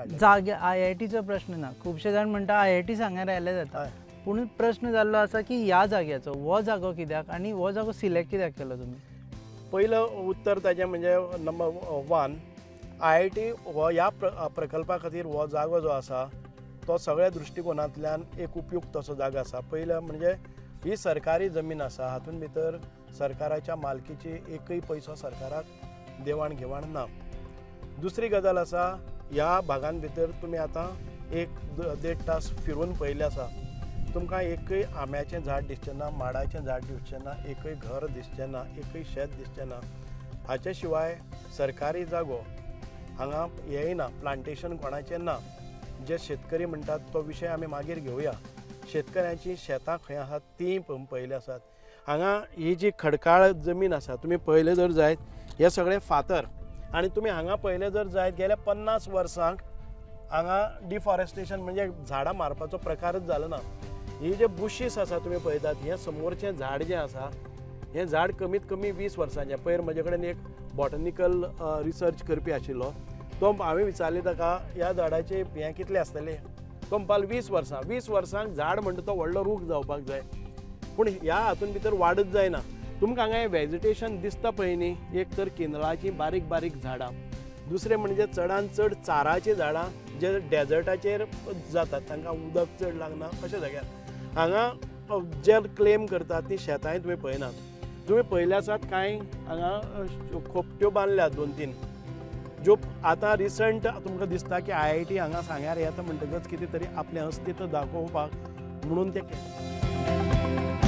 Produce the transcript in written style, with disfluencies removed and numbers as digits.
हाडले जागे IITचो प्रश्न ना. खुबशे जाण म्हणटा IIT सांग्यार आयले जाता. पूण प्रश्न जाल्लो आसा की ह्या जाग्याचो हो जागो कित्याक आनी हो जागो सिलेक्ट कित्याक केलो तुमी? पहिलं उत्तर ताजें म्हणजे नंबर 1 IIT हो ह्या प्रकल्पा खातीर हो जागो जो आसा तो सगळ्या दृश्टिकोनांतल्यान एक उपयुक्त असो जागो आसा. पयलं म्हणजे ही सरकारी जमीन आसा, हातूंत भितर सरकाराच्या मालकीची एकय पयसो सरकाराक देवाण घेवाण ना. दुसरी गजाल आसा, ह्या भागांत भितर तुमी आतां 1-1.5 तास फिरून पळयलें आसा, तुमकां एकय आंब्याचें झाड दिसचें ना, माडाचें झाड दिसचें ना, एकय घर दिसचें ना, एकय शेत दिसचें ना. हाचे शिवाय सरकारी जागो हांगा हेंय ना, प्लांटेशन कोणाचें ना. जे शेतकरी म्हणटात तो विशय आमी मागीर घेवया. शेतकऱ्यांची शेतां खंय आसात तीं पळयलीं आसात. हांगा ही जी खडकाळ जमीन आसा, तुमी पळयलें जर जायत, हे सगळे फातर. आनी तुमी हांगा पळयलें जर जायत, गेल्या 50 वर्सांक हांगा डिफॉरेस्टेशन म्हणजे झाडां मारपाचो प्रकारच जालो ना. ही जे बुशीस आसा तुमी पळयतात, हें समोरचें झाड जें आसा, हें झाड कमीत कमी 20 वर्सांचें. पयर म्हजे कडेन एक बॉटनिकल रिसर्च करपी आशिल्लो, तो हांवें विचारलें ताका ह्या झाडाचें हें कितलें आसतलें. तो म्हणपालो 20 वर्सां. 20 वर्सांक झाड म्हणटा तो व्हडलो रूख जावपाक जाय, पूण ह्या हातूंत भितर वाडच जायना. तुमकां हांगा हें वेजिटेशन दिसता पळय न्ही, एक तर किंदळाचीं बारीक बारीक झाडां, दुसरें म्हणजे चडांत चड चाराचीं झाडां जे डेजर्टाचेर जातात, तांकां उदक चड लागना अशा जाग्यार. हांगा जे क्लेम करतात ती शेतांय तुमी पळयनात. तुमी पळयले आसात कांय हांगा खोपट्यो बांदल्यात 2-3, ज्यो आतां रिसंट तुमकां दिसता की IIT हांगा सांग्यार येता म्हणटकच कितें तरी आपलें अस्तित्व दाखोवपाक म्हणून ते केलें.